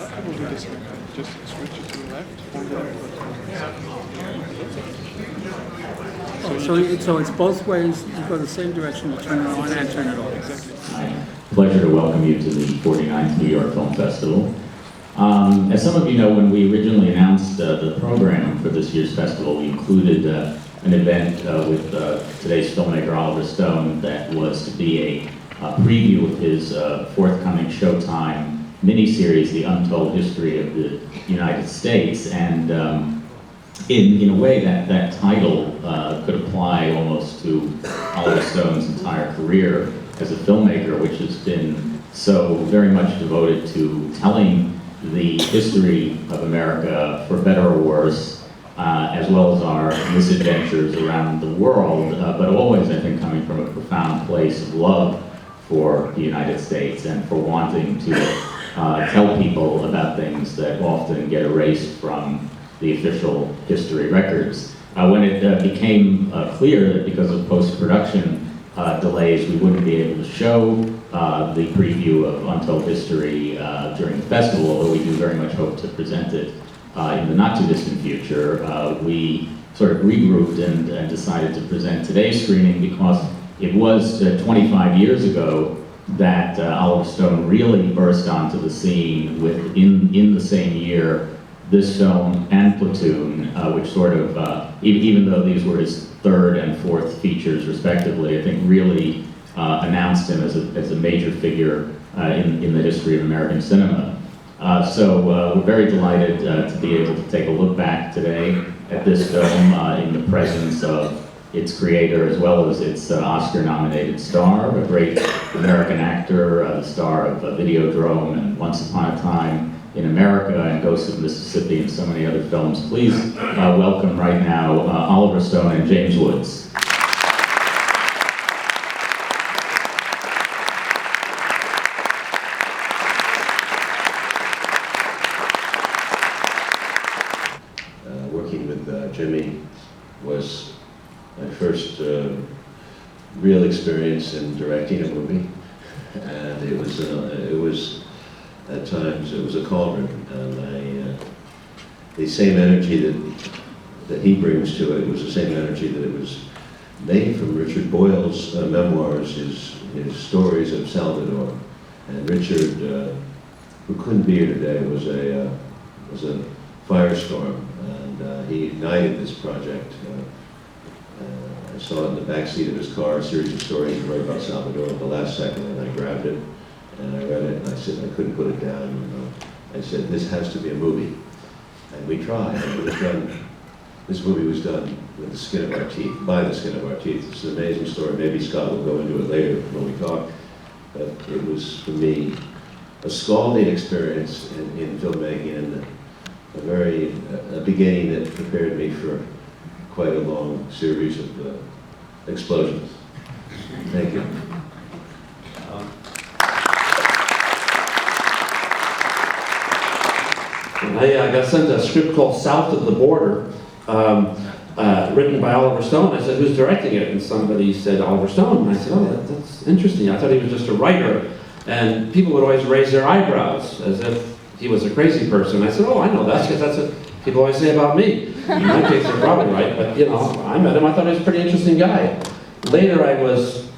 It will be this way. Just switch it to the left and then. So it's both ways. You go the same direction, you turn it on and turn it off. Exactly. Pleasure to welcome you to the 49th New York Film Festival. As some of you know, when we originally announced the program for this year's festival, we included an event with today's filmmaker Oliver Stone that was to be a preview of his forthcoming Showtime miniseries, The Untold History of the United States. And in a way, that title could apply almost to Oliver Stone's entire career as a filmmaker, which has been so very much devoted to telling the history of America, for better or worse, as well as our misadventures around the world, but always, I think, coming from a profound place of love for the United States and for wanting to tell people about things that often get erased from the official history records. When it became clear that because of post-production delays, we wouldn't be able to show the preview of Untold History during the festival, although we do very much hope to present it in the not-too-distant future, we sort of regrouped and decided to present today's screening because it was 25 years ago that Oliver Stone really burst onto the scene with, in the same year, this film and Platoon, which sort of, even though these were his third and fourth features respectively, I think really announced him as a major figure in the history of American cinema. So we're very delighted to be able to take a look back today at this film in the presence of its creator as well as its Oscar-nominated star, a great American actor, the star of Videodrome and Once Upon a Time in America and Ghosts of Mississippi and so many other films. Please welcome right now Oliver Stone and James Woods. Working with Jimmy was my first real experience in directing a movie, and it was at times it was a cauldron, and the same energy that he brings to it was the same energy that it was made from Richard Boyle's memoirs, his stories of Salvador. And Richard, who couldn't be here today, was a firestorm, and he ignited this project. I saw it in the backseat of his car, a series of stories right about Salvador at the last second, and I grabbed it, and I read it, and I said, I couldn't put it down. I said, this has to be a movie. And we tried, and it was done. This movie was done with the skin of our teeth, by the skin of our teeth. It's an amazing story. Maybe Scott will go into it later when we talk. But it was, for me, a scalding experience in filmmaking, and a beginning that prepared me for quite a long series of explosions. Thank you. I got sent a script called South of the Border, written by Oliver Stone. I said, who's directing it? And somebody said, Oliver Stone. And I said, oh, that's interesting. I thought he was just a writer. And people would always raise their eyebrows as if he was a crazy person. I said, oh, I know that, because that's what people always say about me. In my case, they're probably right, but I met him. I thought he was a pretty interesting guy. Later, I was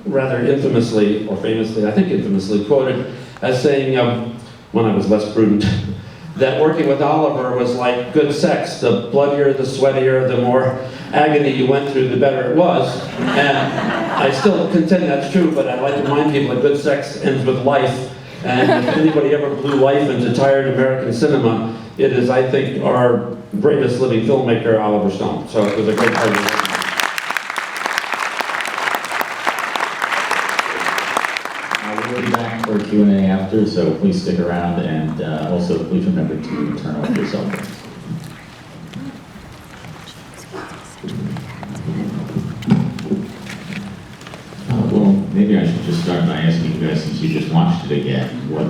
rather infamously, or famously, I think infamously, quoted as saying, when I was less prudent, that working with Oliver was like good sex. The bloodier, the sweatier, the more agony you went through, the better it was. And I still contend that's true, but I'd like to remind people that good sex ends with life. And if anybody ever blew life into tired American cinema, it is, I think, our greatest living filmmaker, Oliver Stone. So it was a great pleasure. We'll be back for Q&A after, so please stick around, and also please remember to turn off your cell phones. Well, maybe I should just start by asking you guys, since you just watched it again, what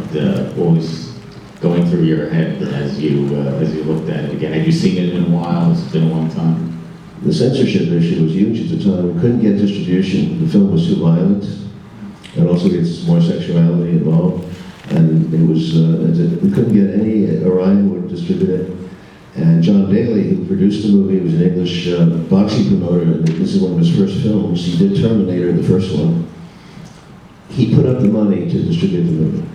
was going through your head as you looked at it again? Had you seen it in a while? It's been a long time. The censorship issue was huge at the time. We couldn't get distribution. The film was too violent, and also gets more sexuality involved. And it was, we couldn't get any, Orion would distribute it. And John Daly, who produced the movie, was an English boxing promoter, and this is one of his first films. He did Terminator, the first one. He put up the money to distribute the movie.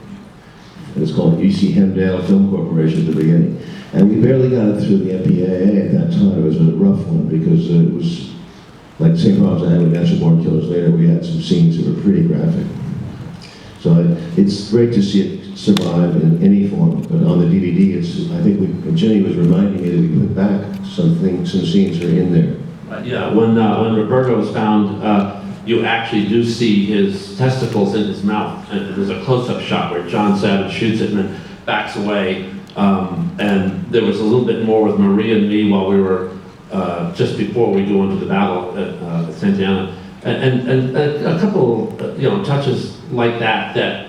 It was called UC Hemdale Film Corporation at the beginning. And we barely got it through the MPAA at that time. It was a rough one because it was like the same problems I had with Natural Born Killers later. We had some scenes that were pretty graphic. So it's great to see it survive in any form, but on the DVD, I think Jenny was reminding me that we put back some scenes are in there. Yeah, when Roberto was found, you actually do see his testicles in his mouth, and there's a close-up shot where John Savage shoots it and then backs away. And there was a little bit more with Maria and me while we were just before we go into the battle at Santana, and a couple touches like that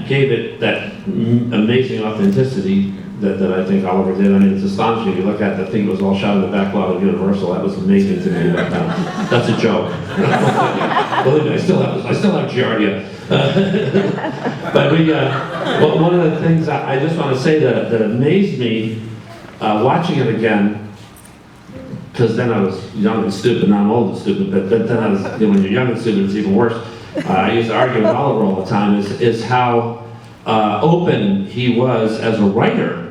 gave it that amazing authenticity that I think Oliver did. I mean, it's astonishing. You look at the thing, it was all shot in the back lot of Universal. That was amazing to me. But that's a joke. Believe me, I still have Giardia. But one of the things I just want to say that amazed me watching it again, because then I was young and stupid. Now I'm old and stupid. But then I was, when you're young and stupid, it's even worse. I used to argue with Oliver all the time. Is how open he was as a writer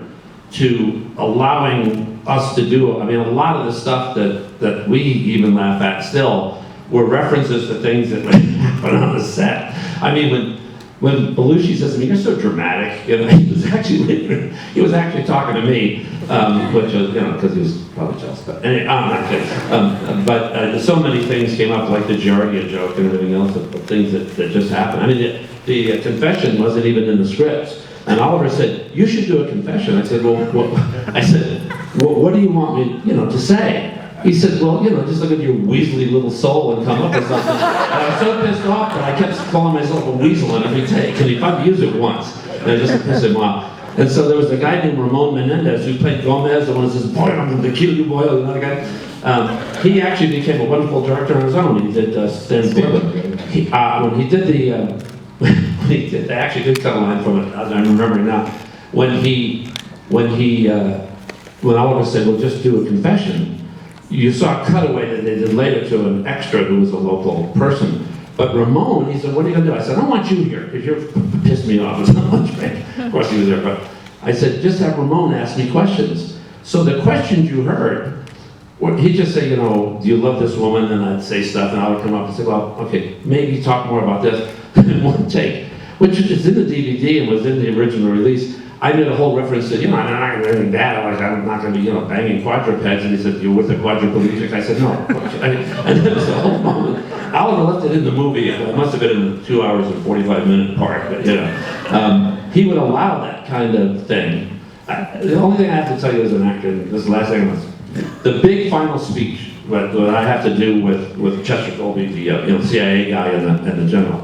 to allowing us to do. I mean, a lot of the stuff that we even laugh at still were references to things that happen on the set. I mean, when Belushi says to me, "You're so dramatic," he was actually talking to me, which was, because he was probably jealous. But anyway, I'm not kidding. So many things came up, like the Giardia joke and everything else, of things that just happened. I mean, the confession wasn't even in the script. And Oliver said, "You should do a confession." I said, "Well, what do you want me, to say?" He said, "Well, just look at your weaselly little soul and come up with something." And I was so pissed off that I kept calling myself a weasel in every take, and I'd use it once, and I just pissed him off. And so there was a guy named Ramon Menendez who played Gomez, the one who says, "Boy, I'm going to kill you, boy," another guy. He actually became a wonderful director on his own. He did Stand Corporate. When he did they actually did cut a line from it, as I'm remembering now. When Oliver said, "Well, just do a confession," you saw a cutaway that they did later to an extra who was a local person. But Ramon, he said, "What are you going to do?" I said, "I don't want you here, because you're pissed me off so much." Of course he was there, but I said, "Just have Ramon ask me questions." So the questions you heard, he'd just say, "Do you love this woman?" And I'd say stuff, and I would come up and say, "Well, okay, maybe talk more about this." In one take, which is in the DVD and was in the original release. I made a whole reference to, I'm not going to do anything bad. I'm not going to be, banging quadrupeds. And he said, "You're with a quadriplegic?" I said, "No." And there was a whole moment. Oliver left it in the movie. It must have been in the 2 hours and 45-minute part. But, he would allow that kind of thing. The only thing I have to tell you as an actor, and this is the last thing was, the big final speech that I have to do with Chester Colby, the CIA guy and the general.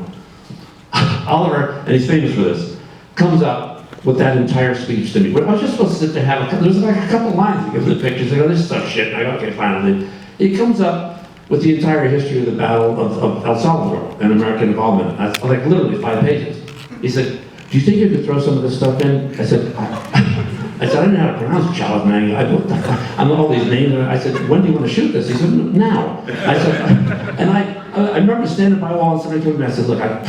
Oliver, and he's famous for this, comes up with that entire speech to me. I was just supposed to sit there, there's like a couple lines, he gives the pictures, they go, "This is some shit," and I go, "Okay, fine." He comes up with the entire history of the Battle of El Salvador and American involvement. I like literally 5 pages. He said, "Do you think you could throw some of this stuff in?" I said, I didn't know how to pronounce Chalavang. I know all these names. I said, "When do you want to shoot this?" He said, "Now." I said, and I remember standing by a wall and somebody told me, I said, "Look, I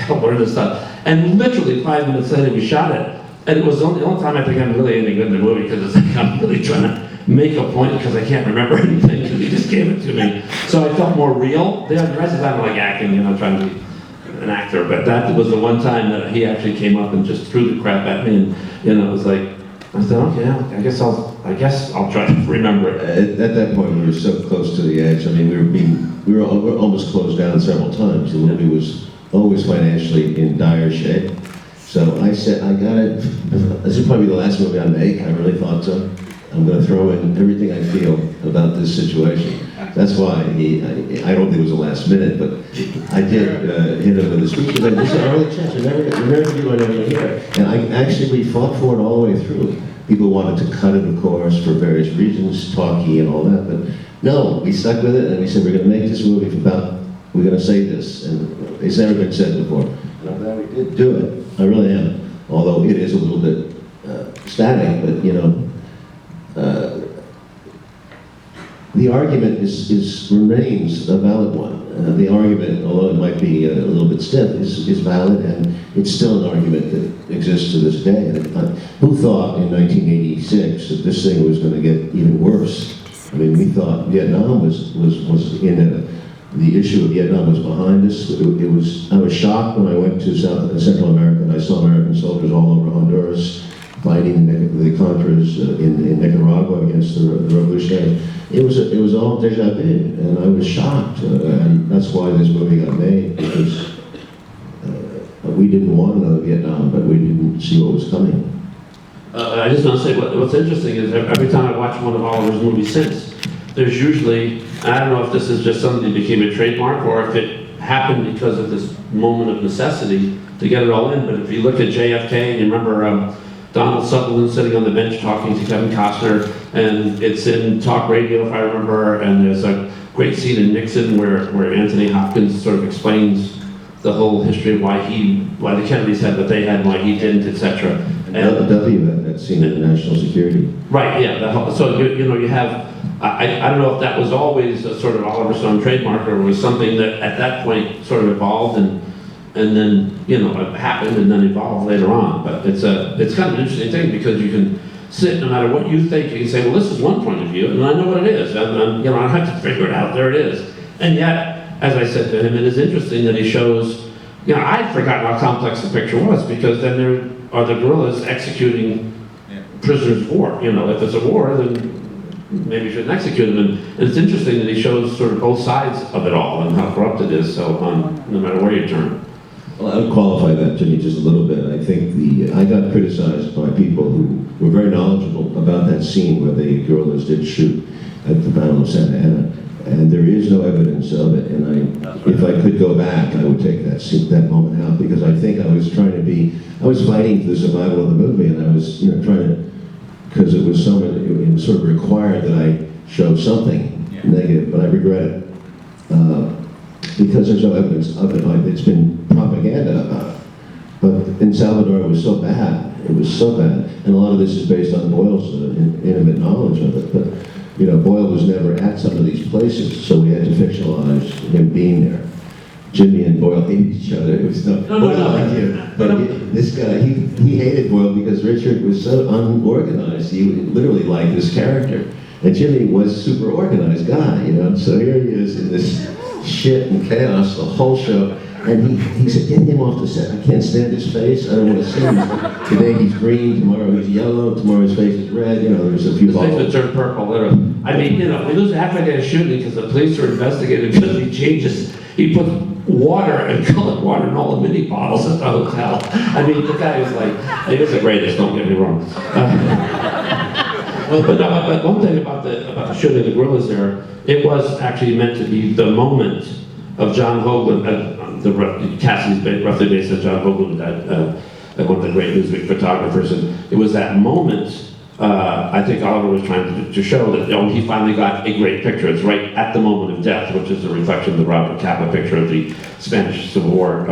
gotta learn this stuff." And literally 5 minutes later, we shot it. And it was the only time I think I'm really any good in the movie, because it's like I'm really trying to make a point because I can't remember anything, because he just gave it to me. So I felt more real. The rest of the time I'm like acting, trying to be an actor. But that was the one time that he actually came up and just threw the crap at me, and it was like, I said, "Okay, I guess I'll try to remember it." At that point, we were so close to the edge. I mean, we were almost closed down several times. The movie was always financially in dire shape. So I said, I got it. This is probably the last movie I make. I really thought so. I'm going to throw in everything I feel about this situation. That's why I don't think it was the last minute, but I did hit him with a speech. Like, "This is our only chance. We're never going to do anything here." And we fought for it all the way through. People wanted to cut it, of course, for various reasons, talky and all that. But no, we stuck with it, and we said, "We're going to make this movie we're going to say this." And it's never been said before. And I'm glad we did do it. I really am. Although it is a little bit static, but you know, the argument remains a valid one. The argument, although it might be a little bit stiff, is valid, and it's still an argument that exists to this day. And who thought in 1986 that this thing was going to get even worse? I mean, we thought Vietnam was the issue of Vietnam was behind us. I was shocked when I went to Central America and I saw American soldiers all over Honduras fighting the Contras in Nicaragua against the revolutionaries. It was all déjà vu, and I was shocked, and that's why this movie got made, because we didn't want another Vietnam, but we didn't see what was coming. I just want to say, what's interesting is every time I watch one of Oliver's movies since, there's usually, I don't know if this is just something that became a trademark or if it happened because of this moment of necessity to get it all in, but if you look at JFK, and you remember Donald Sutherland sitting on the bench talking to Kevin Costner, and it's in talk radio if I remember, and there's a great scene in Nixon where Anthony Hopkins sort of explains the whole history of why the Kennedys had what they had and why he didn't, etc. And W had that scene in national security. Right, yeah. So you have, I don't know if that was always a sort of Oliver Stone trademark or was something that at that point sort of evolved and then it happened and then evolved later on. But it's kind of an interesting thing because you can sit, no matter what you think, you can say, well, this is one point of view, and I know what it is, and I don't have to figure it out. There it is. And yet, as I said to him, it is interesting that he shows. I'd forgotten how complex the picture was because then there are the guerrillas executing prisoners of war. If it's a war, then maybe you shouldn't execute them. And it's interesting that he shows sort of both sides of it all and how corrupt it is. So no matter where you turn. Well, I would qualify that, Jimmy, just a little bit. I think I got criticized by people who were very knowledgeable about that scene where the guerrillas did shoot at the Battle of Santa Ana, and there is no evidence of it. And if I could go back, I would take that moment out because I think I was fighting for the survival of the movie, and I was trying to, because it was sort of required that I show something negative, but I regret it. Because there's no evidence of it. It's been propaganda about it. But in Salvador, it was so bad. It was so bad. And a lot of this is based on Boyle's intimate knowledge of it. But, Boyle was never at some of these places, so we had to fictionalize him being there. Jimmy and Boyle hated each other. It was Boyle liked him. But this guy, he hated Boyle because Richard was so unorganized. He literally liked this character. And Jimmy was a super organized guy, So here he is in this shit and chaos the whole show, and he said, get him off the set. I can't stand his face. I don't want to see him. Today he's green, tomorrow he's yellow, tomorrow his face is red. There's a few His face would turn purple, literally. I mean, we lose half a day of shooting because the police are investigating because he put water and colored water in all the mini bottles at the hotel. I mean, the guy was like, he was the greatest, don't get me wrong. But one thing about the shooting of the guerrillas there, it was actually meant to be the moment of John Hoagland, Cassidy's roughly based on John Hoagland, one of the great Newsweek photographers, and it was that moment, I think Oliver was trying to show that he finally got a great picture. It's right at the moment of death, which is a reflection of the Robert Capa picture of the Spanish Civil War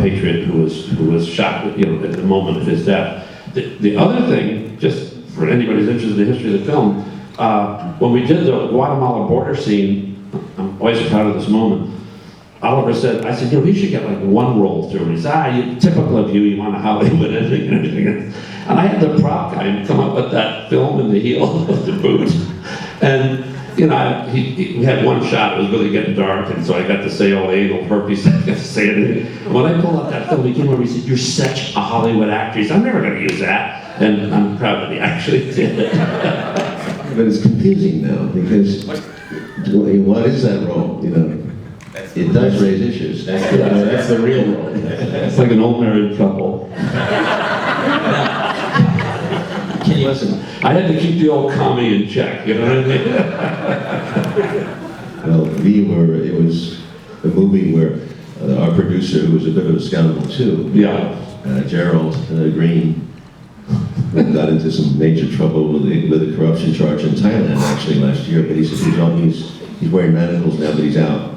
patriot who was shot at the moment of his death. The other thing, just for anybody who's interested in the history of the film, when we did the Guatemala border scene, I'm always proud of this moment, Oliver said, he should get like one roll through. And he said, typical of you want a Hollywood ending and everything. And I had the prop guy come up with that film in the heel of the boot. And, we had one shot, it was really getting dark, and so I got to say all the anal herpes, I got to say it. And when I pulled out that film, he came over and he said, you're such a Hollywood actress, I'm never going to use that. And I'm proud that he actually did it. But it's confusing now, because what is that role, It does raise issues. That's the real role. It's like an old married couple. Listen, I had to keep the old commie in check, you know what I mean? Well, it was a movie where our producer, who was a bit of a scoundrel too, Gerald Green, got into some major trouble with a corruption charge in Thailand actually last year, but he said he's wearing manacles now, but he's out.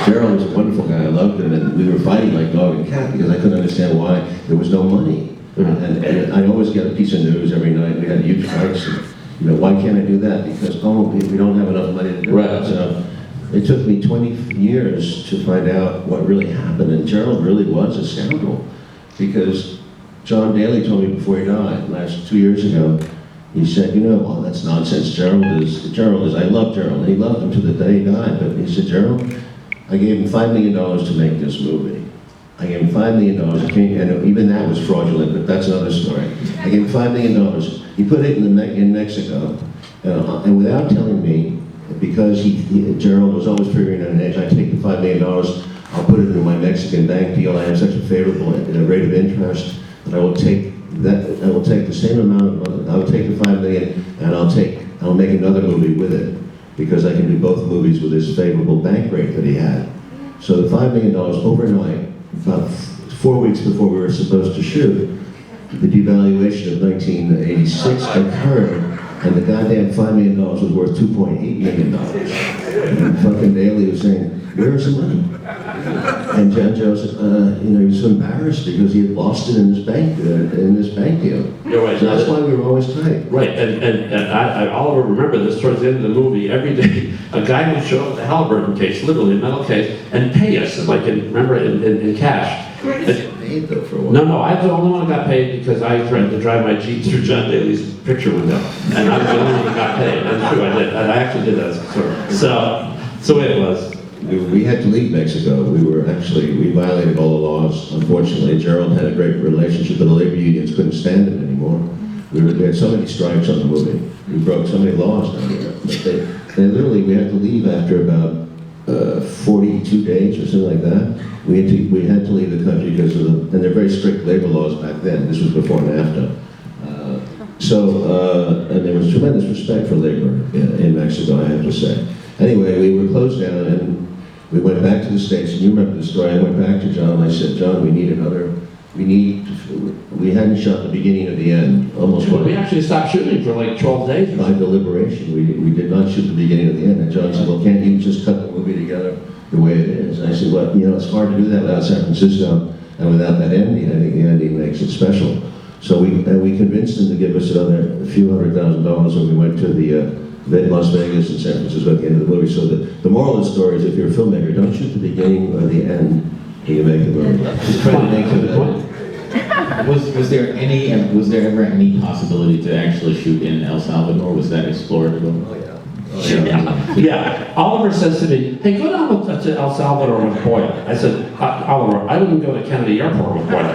Gerald was a wonderful guy, I loved him. and we were fighting like dog and cat because I couldn't understand why there was no money. And I always get a piece of news every night. We had huge fights. And, why can't I do that? Because we don't have enough money to do it. So it took me 20 years to find out what really happened. And Gerald really was a scoundrel because John Daly told me before he died, 2 years ago, he said, well, that's nonsense. Gerald is, I love Gerald. And he loved him to the day he died. But he said, Gerald, I gave him $5 million to make this movie. I gave him $5 million, and even that was fraudulent, but that's another story. I gave him $5 million. He put it in Mexico, and without telling me, because Gerald was always figuring out an edge, I take the $5 million, I'll put it into my Mexican bank deal. I have such a favorable rate of interest, and I will take the same amount of money. I will take the $5 million, and I'll make another movie with it, because I can do both movies with this favorable bank rate that he had. So the $5 million overnight, about 4 weeks before we were supposed to shoot, the devaluation of 1986 occurred, and the goddamn $5 million was worth $2.8 million. And fucking Daly was saying, where's the money? And John Joseph, he was so embarrassed because he had lost it in this bank deal. You're right. So that's why we were always tight. Right, and Oliver, remember this towards the end of the movie, every day a guy would show up at the Halliburton case, literally a metal case, and pay us, in cash. Paid though for a while. No, I was the only one who got paid because I threatened to drive my Jeep through John Daly's picture window. And I was the only one who got paid. That's true, I did. And I actually did that. So it was. We had to leave Mexico. We violated all the laws. Unfortunately, Gerald had a great relationship, but the labor unions couldn't stand it anymore. We had so many strikes on the movie. We broke so many laws down there. But we had to leave after about 42 days or something like that. We had to leave the country because and they're very strict labor laws back then. This was before and after. And there was tremendous respect for labor in Mexico, I have to say. Anyway, we were closed down and we went back to the States. And you remember the story. I went back to John and I said, John, we hadn't shot the beginning of the end. We actually stopped shooting for like 12 days. By deliberation, we did not shoot the beginning of the end. And John said, well, can't you just cut the movie together the way it is? And I said, well, it's hard to do that without San Francisco and without that ending. I think the ending makes it special. So we convinced him to give us a few $100,000 when we went to the Las Vegas and San Francisco at the end of the movie. So the moral of the story is, if you're a filmmaker, don't shoot the beginning or the end when you make the movie. Just try to make it. Was there ever any possibility to actually shoot in El Salvador? Was that explored at all? Yeah. Oliver says to me, hey, go down to El Salvador with Boyle. I said, Oliver, I wouldn't go to Kennedy Airport with Boyle.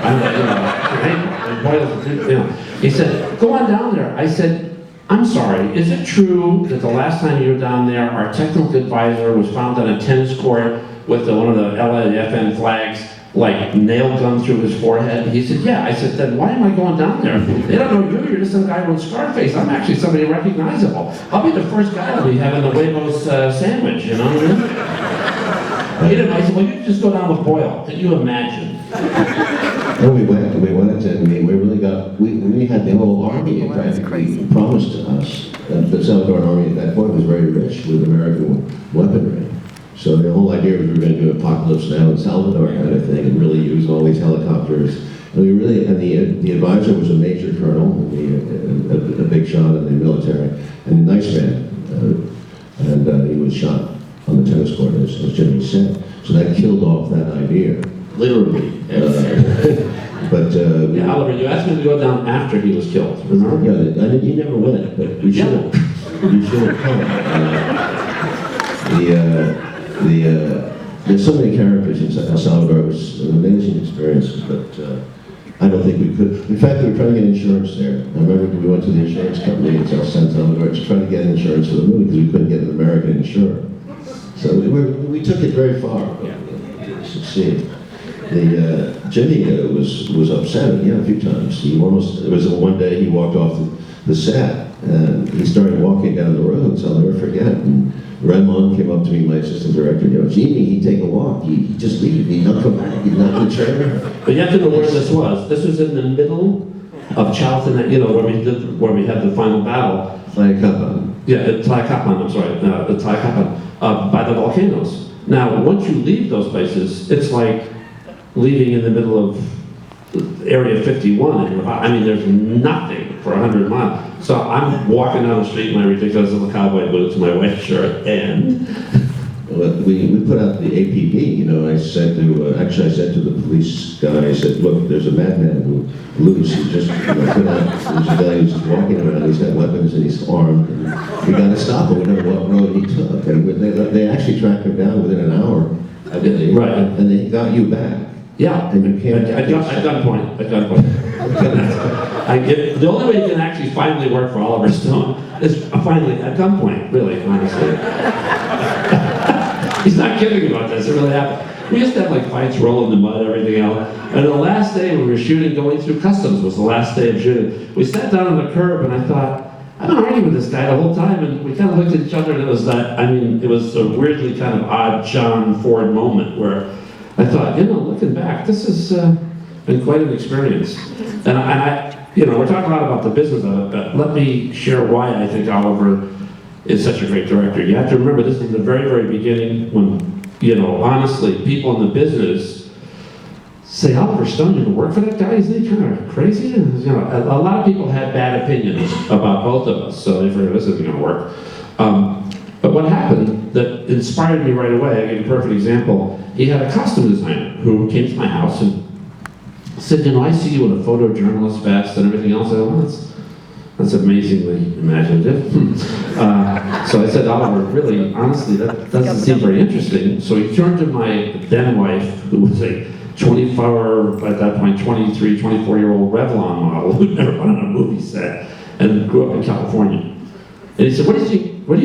He said, go on down there. I said, I'm sorry, is it true that the last time you were down there, our technical advisor was found on a tennis court with one of the LAFM flags, like nail gun through his forehead? He said, yeah. I said, then why am I going down there? They don't know you're just some guy with Scarface. I'm actually somebody recognizable. I'll be the first guy to be having the huevos sandwich, you know what I mean? I said, well, you can just go down with Boyle. Can you imagine? Well, we went, and we really got, we had the whole army practically promised to us. The Salvadoran army at that point was very rich with American weaponry. So the whole idea was we were going to do Apocalypse Now in Salvador kind of thing, and really use all these helicopters. And the advisor was a major colonel, a big shot in the military, and a nice man. And he was shot on the tennis court, as Jimmy said. So that killed off that idea. Literally. Oliver, you asked me to go down after he was killed, remember? Yeah, you never went, but we should have. You should have come. There's so many characters in El Salvador. It was an amazing experience, but I don't think we could. In fact, we were trying to get insurance there. I remember we went to the insurance company in San Salvador to try to get insurance for the movie because we couldn't get an American insurer. So we took it very far. To succeed. Jimmy was upset, a few times. There was one day he walked off the set and he started walking down the road, so I'll never forget. And Ramon came up to me, my assistant director, Genie, he'd take a walk, he'd just leave, he'd not come back, he'd not in the chair. But you have to know where this was. This was in the middle of Charlton, where we had the final battle. Tlayacapan. Yeah, Tlayacapan, I'm sorry, Tlayacapan, by the volcanoes. Now, once you leave those places, it's like leaving in the middle of Area 51. I mean, there's nothing for 100 miles. So I'm walking down the street in my ridiculous little cowboy boots, my white shirt, and Well, we put out the APB, you know, I said to, actually I said to the police guy, I said, look, there's a madman who loose, he just, you know, put out, there's a guy who's just walking around, he's got weapons and he's armed, and we gotta stop him, we know what road he took, and they actually tracked him down within an hour. Right. And they got you back. yeah, And you can't. at gunpoint. The only way you can actually finally work for Oliver Stone is finally at gunpoint, really, honestly. He's not kidding about this, it really happened. We used to have like fights, roll in the mud, everything else. And the last day we were shooting, going through customs was the last day of shooting. We sat down on the curb and I thought, I've been arguing with this guy the whole time, and we kind of looked at each other, and it was that, I mean, it was a weirdly kind of odd John Ford moment where I thought, you know, looking back, this has been quite an experience. And I, you know, we're talking a lot about the business of it, but let me share why I think Oliver is such a great director. You have to remember this is the very, very beginning when, you know, honestly, people in the business say, Oliver Stone, you can work for that guy? Isn't he kind of crazy? You know, a lot of people had bad opinions about both of us, so they figured this isn't going to work. But what happened that inspired me right away, I give you a perfect example, he had a costume designer who came to my house and said, you know, I see you in a photojournalist vest and everything else. I go, well, that's amazingly imaginative. So I said, Oliver, really, honestly, that doesn't seem very interesting. So he turned to my then wife, who was a 24, at that point, 23, 24-year-old Revlon model who'd never been on a movie set and grew up in California. And he said, what do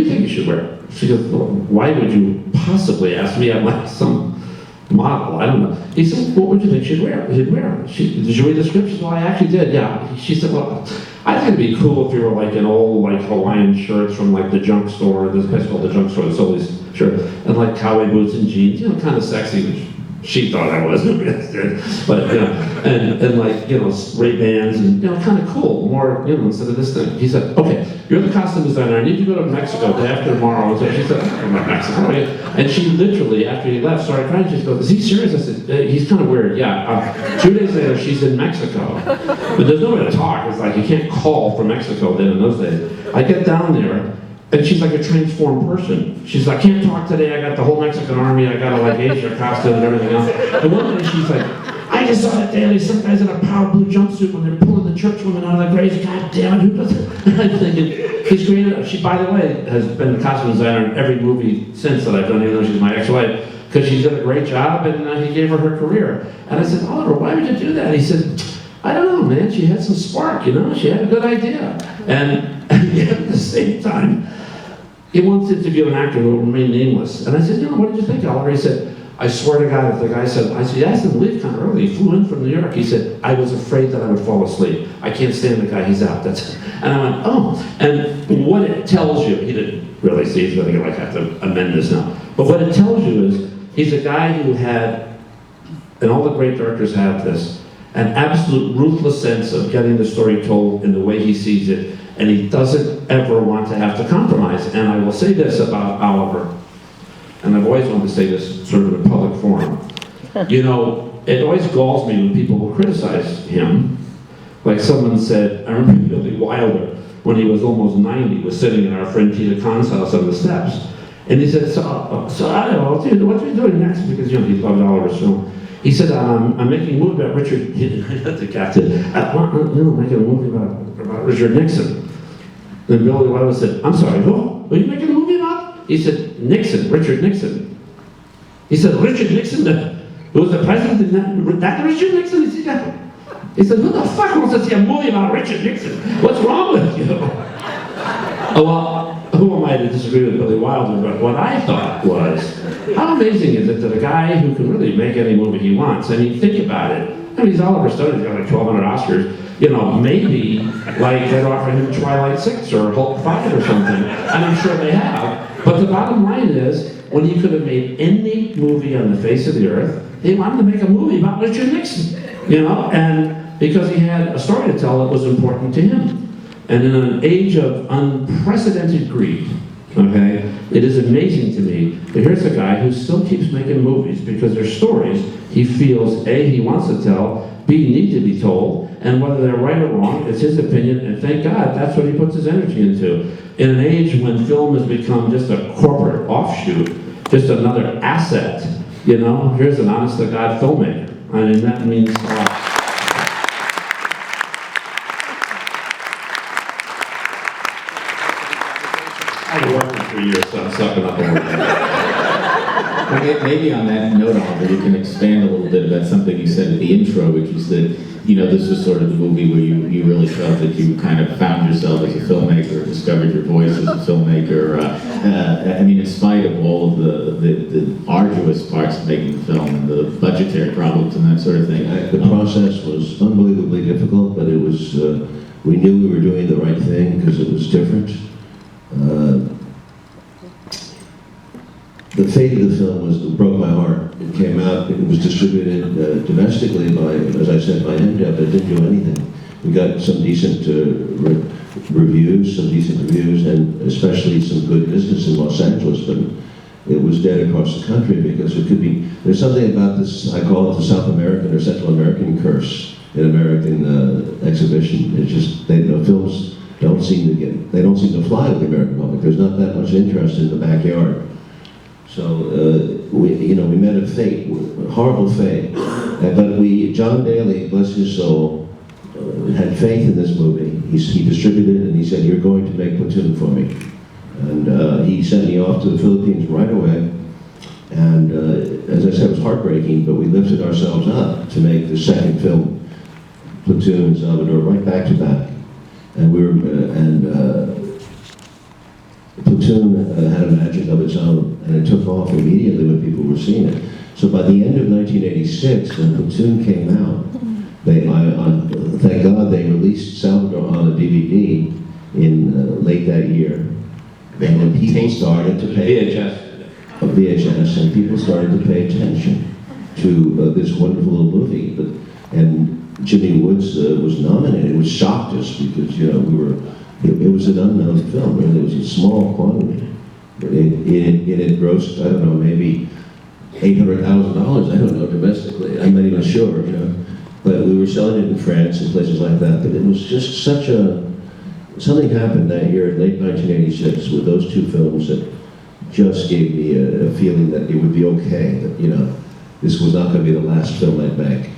you think you should wear? She goes, well, why would you possibly ask me? I'm like some model, I don't know. He said, what would you think she'd wear? Did you read the script? She said, well, I actually did, yeah. She said, well, I think it'd be cool if you were like an old like Hawaiian shirts from like the junk store, this place called the junk store, it's always shirt, and like cowboy boots and jeans, you know, kind of sexy, which she thought I was, but you know, and like, you know, Ray-Bans and, you know, kind of cool, more, you know, instead of this thing. He said, okay, you're the costume designer, I need you to go to Mexico day after tomorrow. So she said, I'm not Mexico. And she literally, after he left, started crying. She goes, is he serious? I said, he's kind of weird, yeah. 2 days later, she's in Mexico. But there's no way to talk. It's like, you can't call from Mexico then in those days. I get down there, and she's like a transformed person. She's like, I can't talk today, I got the whole Mexican army, I got a like Asia costume and everything else. And one day she's like, I just saw that daily, some guys in a power blue jumpsuit when they're pulling the church women out of the graves. God damn it, who does it? And I'm thinking, he's created, she, by the way, has been the costume designer in every movie since that I've done, even though she's my ex-wife, because she's done a great job and he gave her her career. And I said, Oliver, why would you do that? He said, I don't know, man, she had some spark, you know, she had a good idea. And yet at the same time, he wants to interview an actor who will remain nameless. And I said, you know, what did you think, Oliver? He said, I swear to God, if the guy said, I said, he asked him to leave kind of early. He flew in from New York. He said, I was afraid that I would fall asleep. I can't stand the guy, he's out, that's it. And I went, oh. And what it tells you, he didn't really see, he's gonna like, have to amend this now. But what it tells you is, he's a guy who had, and all the great directors have this, an absolute ruthless sense of getting the story told in the way he sees it, and he doesn't ever want to have to compromise. And I will say this about Oliver, and I've always wanted to say this sort of in a public forum. You know, it always galls me when people will criticize him. Like someone said, I remember Billy Wilder, when he was almost 90, was sitting in our friend Tina Khan's house on the steps. And he said, so I don't know, what are you doing next? Because, you know, he loved Oliver's film. He said, I'm making a movie about Richard, the captain, I'm making a movie about Richard Nixon. Then Billy Wilder said, I'm sorry, who? Are you making a movie about? He said, Nixon, Richard Nixon. He said, Richard Nixon, who was the president, that Richard Nixon? He said, who the fuck wants to see a movie about Richard Nixon? What's wrong with you? Oh, well, who am I to disagree with Billy Wilder? But what I thought was, how amazing is it that a guy who can really make any movie he wants, I mean, think about it. I mean, he's Oliver Stone, he's got like 1,200 Oscars. You know, maybe, like, they'd offer him Twilight 6 or Hulk 5 or something, and I'm sure they have. But the bottom line is, when he could have made any movie on the face of the earth, he wanted to make a movie about Richard Nixon, you know, and because he had a story to tell that was important to him. And in an age of unprecedented greed, Okay? It is amazing to me that here's a guy who still keeps making movies because they're stories he feels, A, he wants to tell, B, need to be told, and whether they're right or wrong, it's his opinion, and thank God that's what he puts his energy into. In an age when film has become just a corporate offshoot, just another asset, you know, here's an honest-to-God filmmaker. I mean, that means a lot. I've worked for 3 years, so I'm sucking up a little bit. Maybe on that note, Oliver, you can expand a little bit about something you said at the intro, which is that, you know, this was sort of the movie where you really felt that you kind of found yourself as a filmmaker, discovered your voice as a filmmaker. I mean, in spite of all of the arduous parts of making the film and the budgetary problems and that sort of thing. The process was unbelievably difficult, but it was, we knew we were doing the right thing because it was different. The fate of the film broke my heart. It came out, it was distributed domestically by, as I said, by MDEP, but it didn't do anything. We got some decent reviews, and especially some good business in Los Angeles, but it was dead across the country because it could be, there's something about this, I call it the South American or Central American curse in American exhibition. It's just, films don't seem to fly with the American public. There's not that much interest in the backyard. So we met a fate, a horrible fate. But John Daly, bless his soul, had faith in this movie. He distributed it, and he said, "You're going to make Platoon for me." And he sent me off to the Philippines right away. And as I said, it was heartbreaking, but we lifted ourselves up to make the second film, Platoon and Salvador, right back to back. And Platoon had a magic of its own, and it took off immediately when people were seeing it. So by the end of 1986, when Platoon came out, thank God they released Salvador on a DVD in late that year. And when people started to pay VHS, and people started to pay attention to this wonderful little movie. And Jimmy Woods was nominated. It shocked us because it was an unknown film, and it was a small quantity. But it had grossed, I don't know, maybe $800,000, I don't know, domestically. I'm not even sure, But we were selling it in France and places like that. But it was just something happened that year, late 1986, with those two films that just gave me a feeling that it would be okay, that, this was not going to be the last film I'd make,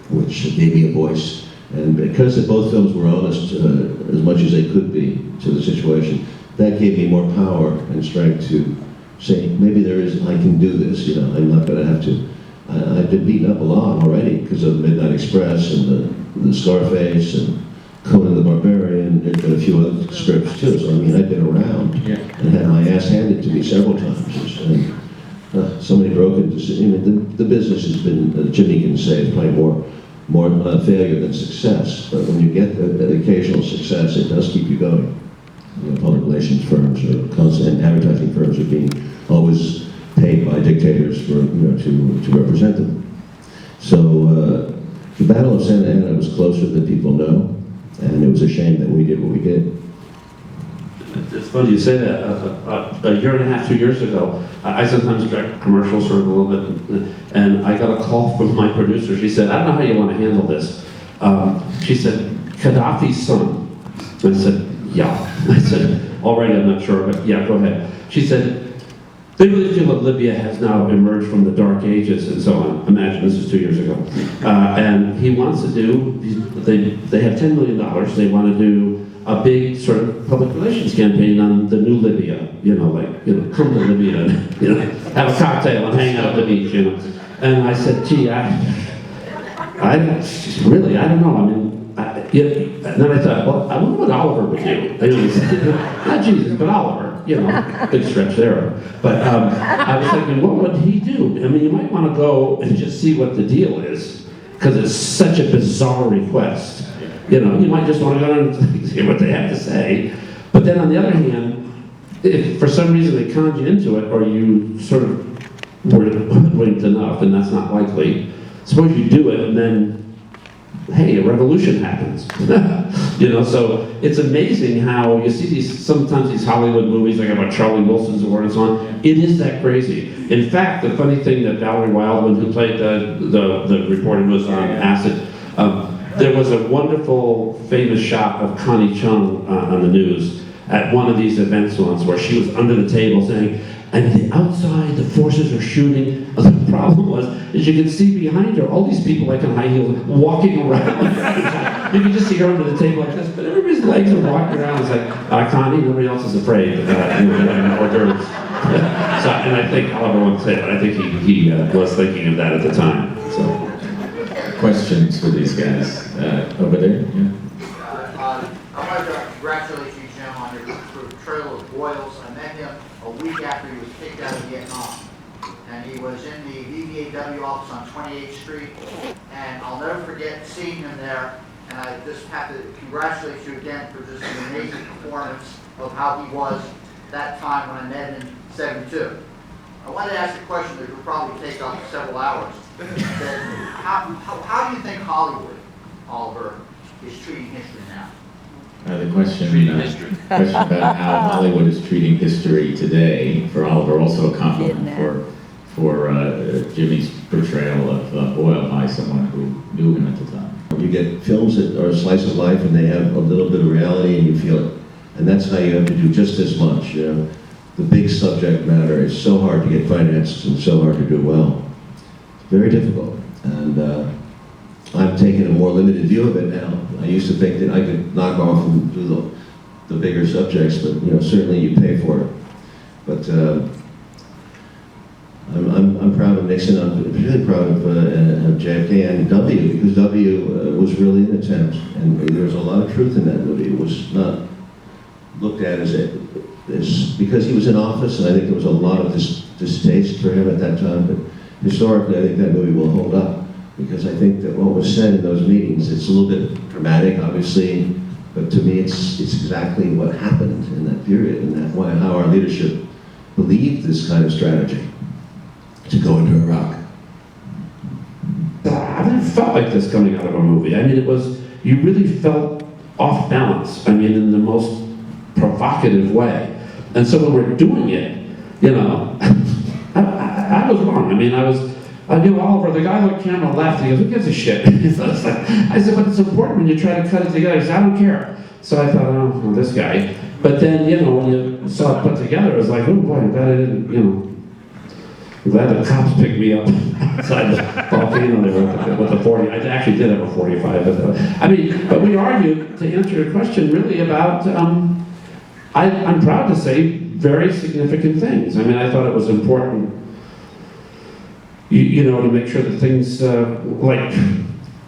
which gave me a voice. And because both films were honest as much as they could be to the situation, that gave me more power and strength to say, maybe I can do this, I'm not going to have to. I've been beaten up a lot already because of Midnight Express and the Scarface and Conan the Barbarian. There's been a few other scripts too, so I've been around and had my ass handed to me several times. And so many broken decisions. The business has been, Jimmy can say, it's probably more failure than success. But when you get an occasional success, it does keep you going. Public relations firms and advertising firms are being always paid by dictators for to represent them. So the Battle of Santa Ana was closer than people know, and it was a shame that we did what we did. It's funny you say that. A year and a half, 2 years ago, I sometimes direct commercials for a little bit, and I got a call from my producer. She said, "I don't know how you want to handle this." She said, "Gaddafi's son." I said, "Yeah." I said, "Already, I'm not sure, but yeah, go ahead." She said, "They really feel that Libya has now emerged from the dark ages," and so on. Imagine, this is 2 years ago. And he wants to do, they have $10 million. They want to do a big sort of public relations campaign on the new Libya, come to Libya and, have a cocktail and hang out at the beach, And I said, "Gee, I don't know. I mean, and then I thought, well, I wonder what Oliver would do." Not Jesus, but Oliver, big stretch there. But I was thinking, what would he do? I mean, you might want to go and just see what the deal is, because it's such a bizarre request. You might just want to go and hear what they have to say. But then on the other hand, if for some reason they conned you into it, or you sort of were hoodwinked enough, and that's not likely, suppose you do it and then, hey, a revolution happens. You know, so it's amazing how you see sometimes these Hollywood movies, like about Charlie Wilson's Award and so on. It is that crazy. In fact, the funny thing that Valerie Wildman, who played the reporter, was on acid. There was a wonderful, famous shot of Connie Chung on the news at one of these events once, where she was under the table saying, "And the outside, the forces are shooting." The problem was, as you can see behind her, all these people like in high heels walking around. You can just see her under the table like this, but everybody's legs are walking around. It's like, Connie, nobody else is afraid. Hors d'oeuvres. So, and I think Oliver won't say it, but I think he was thinking of that at the time. So, Questions for these guys? Over there? Yeah. I wanted to congratulate you, Jim, on your portrayal of Boyles. I met him a week after he was kicked out of Vietnam. And he was in the VVAW office on 28th Street. And I'll never forget seeing him there. And I just have to congratulate you again for just an amazing performance of how he was that time when I met him in '72. I wanted to ask a question that would probably take up several hours. How do you think Hollywood, Oliver, is treating history now? The question about how Hollywood is treating history today for Oliver, also a compliment for Jimmy's portrayal of Boyle by someone who knew him at the time. You get films that are a slice of life and they have a little bit of reality and you feel it. And that's how you have to do just as much, you know. The big subject matter is so hard to get financed and so hard to do well. It's very difficult. And I'm taking a more limited view of it now. I used to think that I could knock off and do the bigger subjects, but you know, certainly you pay for it. But I'm proud of Nixon. I'm really proud of JFK and W, because W was really an attempt, and there was a lot of truth in that movie. It was not looked at as because he was in office, and I think there was a lot of distaste for him at that time. But historically, I think that movie will hold up, because I think that what was said in those meetings, it's a little bit dramatic, obviously, but to me, it's exactly what happened in that period, and how our leadership believed this kind of strategy to go into Iraq. I've never felt like this coming out of a movie. I mean, you really felt off balance. I mean, in the most provocative way. And so when we're doing it, you know, I was wrong. I mean, I knew Oliver, the guy on the camera laughed, he goes, "Who gives a shit?" So I said, "But it's important when you try to cut it together." He said, "I don't care." So I thought, oh, well, this guy. But then, you know, when you saw it put together, it was like, oh boy, I'm glad I didn't, you know, I'm glad the cops picked me up outside the volcano there with the 40. I actually did have a 45. I mean, but we argued, to answer your question, really about, I'm proud to say, very significant things. I mean, I thought it was important, you know, to make sure that things,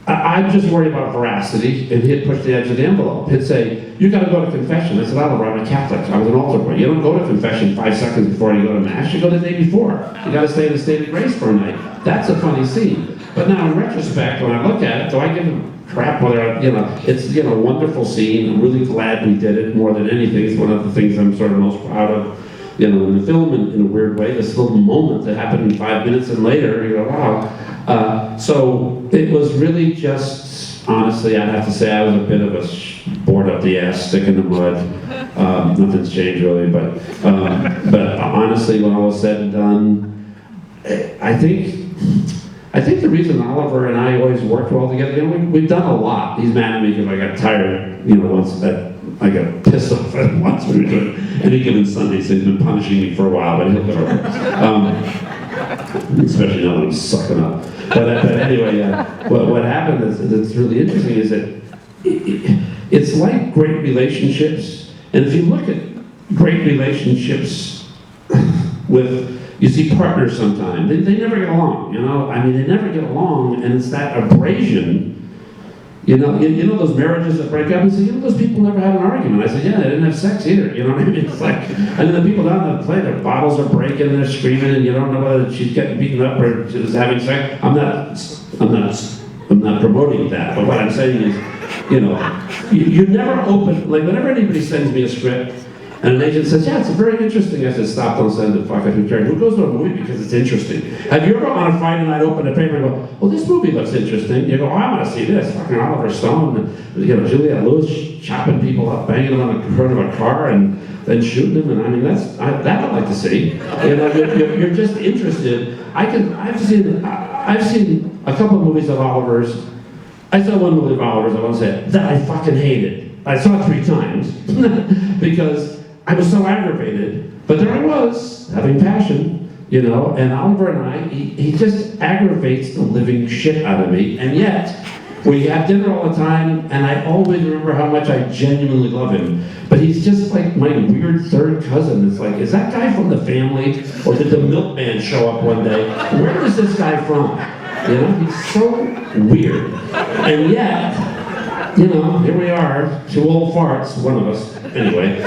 I'm just worried about veracity, and he'd push the edge of the envelope. He'd say, "You got to go to confession." I said, "Oliver, I'm a Catholic. I was an altar boy. You don't go to confession 5 seconds before you go to Mass. You go the day before. You got to stay in a state of grace for a night." That's a funny scene. But now in retrospect, when I look at it, do I give him crap whether, you know, it's, you know, a wonderful scene. I'm really glad we did it more than anything. It's one of the things I'm sort of most proud of, you know, in the film in a weird way. This little moment that happened in 5 minutes and later, you go, wow. So it was really just, honestly, I'd have to say I was a bit of a bored up the ass, stick in the mud. Nothing's changed really, but honestly, when all was said and done, I think the reason Oliver and I always worked well together, you know, we've done a lot. He's mad at me because I got tired, you know, once that I got pissed off at him once when we were doing any given Sunday, so he's been punishing me for a while, but he'll get over it. Especially now that I'm sucking up. But anyway, what happened that's really interesting is that it's like great relationships, and if you look at great relationships you see partners sometimes, they never get along, you know? I mean, they never get along, and it's that abrasion. You know those marriages that break up, and say, you know, those people never had an argument. I said, yeah, they didn't have sex either, you know what I mean? It's like, and then the people down the play, their bottles are breaking, and they're screaming, and you don't know whether she's getting beaten up or she's having sex. I'm not promoting that, but what I'm saying is, you know, you never open, like whenever anybody sends me a script, And an agent says, yeah, it's very interesting. I said, stop, don't send it, fuck it, who cares? Who goes to a movie because it's interesting? Have you ever on a Friday night open a paper and go, well, this movie looks interesting? You go, oh, I want to see this. Fucking Oliver Stone, and, you know, Juliette Lewis chopping people up, banging them on the hood of a car, and then shooting them. And I mean, that I'd like to see. You know, you're just interested. I've seen a couple of movies of Oliver's. I saw one movie of Oliver's, I want to say, that I fucking hated. I saw it 3 times because I was so aggravated. But there I was, having passion, you know, and Oliver and I, he just aggravates the living shit out of me. And yet, we have dinner all the time, and I always remember how much I genuinely love him. But he's just like my weird third cousin. It's like, is that guy from the family? Or did the milkman show up one day? Where is this guy from? You know, he's so weird. And yet, you know, here we are, 2 old farts, one of us, anyway,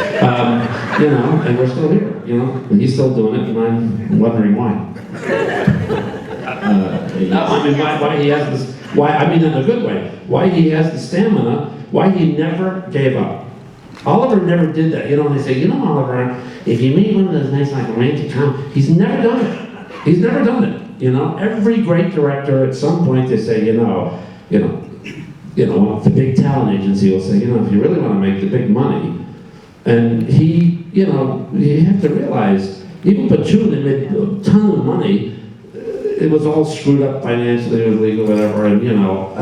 you know, and we're still here, you know, and he's still doing it, and I'm wondering why. I mean, why he has this, I mean in a good way, why he has the stamina, why he never gave up. Oliver never did that, you know, and they say, you know, Oliver, if you meet one of those nice, like, romantic comedies, he's never done it. He's never done it, you know. Every great director, at some point, they say, you know, the big talent agency will say, you know, if you really want to make the big money, and he, you know, you have to realize, even Platoon, they made a ton of money. It was all screwed up financially, it was legal, whatever, and, you know,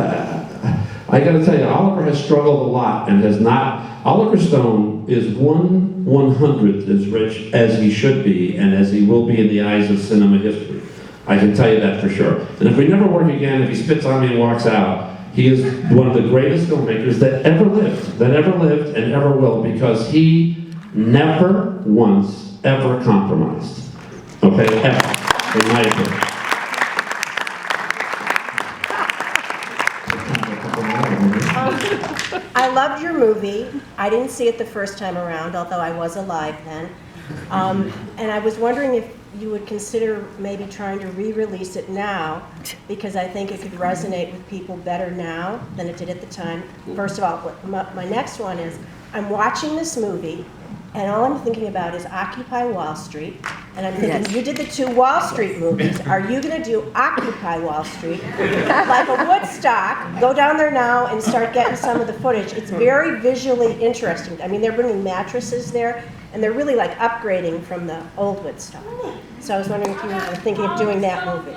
I got to tell you, Oliver has struggled a lot and has not. Oliver Stone is 1/100th as rich as he should be and as he will be in the eyes of cinema history. I can tell you that for sure. And if we never work again, if he spits on me and walks out, he is one of the greatest filmmakers that ever lived and ever will, because he never once ever compromised. Okay, ever, in my opinion. I loved your movie. I didn't see it the first time around, although I was alive then. And I was wondering if you would consider maybe trying to re-release it now, because I think it could resonate with people better now than it did at the time. First of all, my next one is, I'm watching this movie, and all I'm thinking about is Occupy Wall Street. And I'm thinking, you did the 2 Wall Street movies. Are you going to do Occupy Wall Street? Like a Woodstock, go down there now and start getting some of the footage. It's very visually interesting. I mean, they're bringing mattresses there, and they're really like upgrading from the old Woodstock. So I was wondering if you were thinking of doing that movie.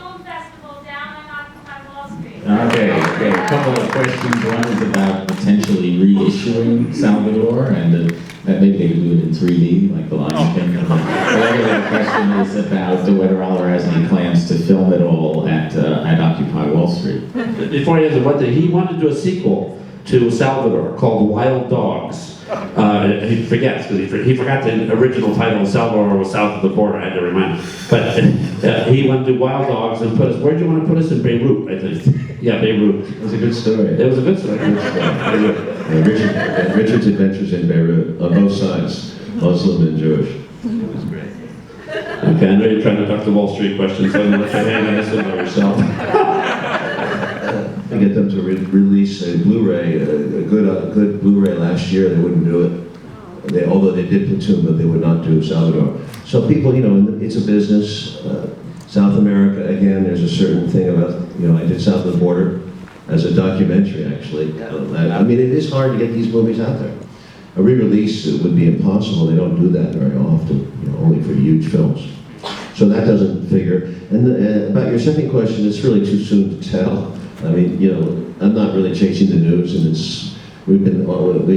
Okay, a couple of questions. One is about potentially reissuing Salvador, and that maybe they could do it in 3D, like the Lion King. The other question is about whether Oliver has any plans to film it all at Occupy Wall Street. Before he answers one thing, he wanted to do a sequel to Salvador called Wild Dogs. He forgets, because he forgot the original title. Salvador was south of the border, I had to remind him. But he wanted to do Wild Dogs and put us, where do you want to put us? In Beirut, I think. Yeah, Beirut. It was a good story. It was a good story. Richard's adventures in Beirut, on both sides, Muslim and Jewish. It was great. Okay, I know you're trying to duck the Wall Street question, so I'm going to let you hang on this one by yourself. I get them to release a Blu-ray, a good Blu-ray last year. They wouldn't do it. Although they did Platoon, but they would not do Salvador. So people, you know, it's a business. South America, again, there's a certain thing about, you know, I did South of the Border as a documentary, actually. I mean, it is hard to get these movies out there. A re-release would be impossible. They don't do that very often, you know, only for huge films. So that doesn't figure. And about your second question, it's really too soon to tell. I mean, you know, I'm not really chasing the news, and we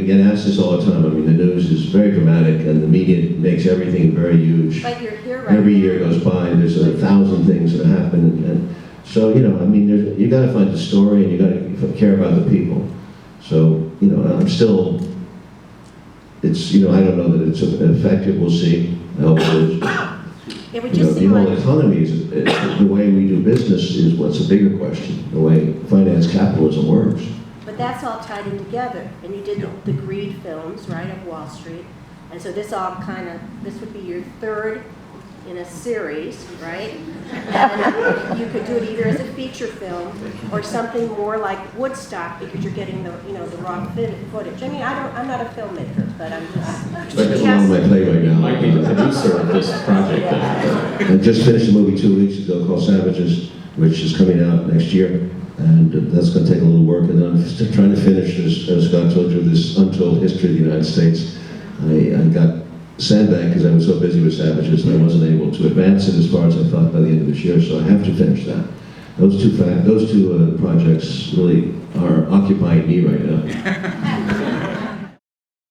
get asked this all the time. I mean, the news is very dramatic, and the media makes everything very huge. But you're here right Every now. year goes by, and there's 1,000 things that happen, and so, you know, I mean, you got to find the story, and you got to care about the people. So, you know, I'm still, it's, you know, I don't know that it's effective. We'll see. I hope it is. It would You know, just the seem whole like, economy is, the way we do business is what's a bigger question, the way finance capitalism works. but that's all tied in together. And you did the Greed films, right, of Wall Street. And so this all kind of, this would be your third in a series, right? And you could do it either as a feature film or something more like Woodstock because you're getting the, you know, the raw footage. I mean, I'm not a filmmaker, but I'm just. But it's on my plate right You now. might be the producer of this project then. I just finished a movie 2 weeks ago called Savages, which is coming out next year, and that's going to take a little work. And I'm still trying to finish, as Scott told you, this untold history of the United States. I got sandbagged because I was so busy with Savages and I wasn't able to advance it as far as I thought by the end of this year, so I have to finish that. Those two projects really are occupying me right now.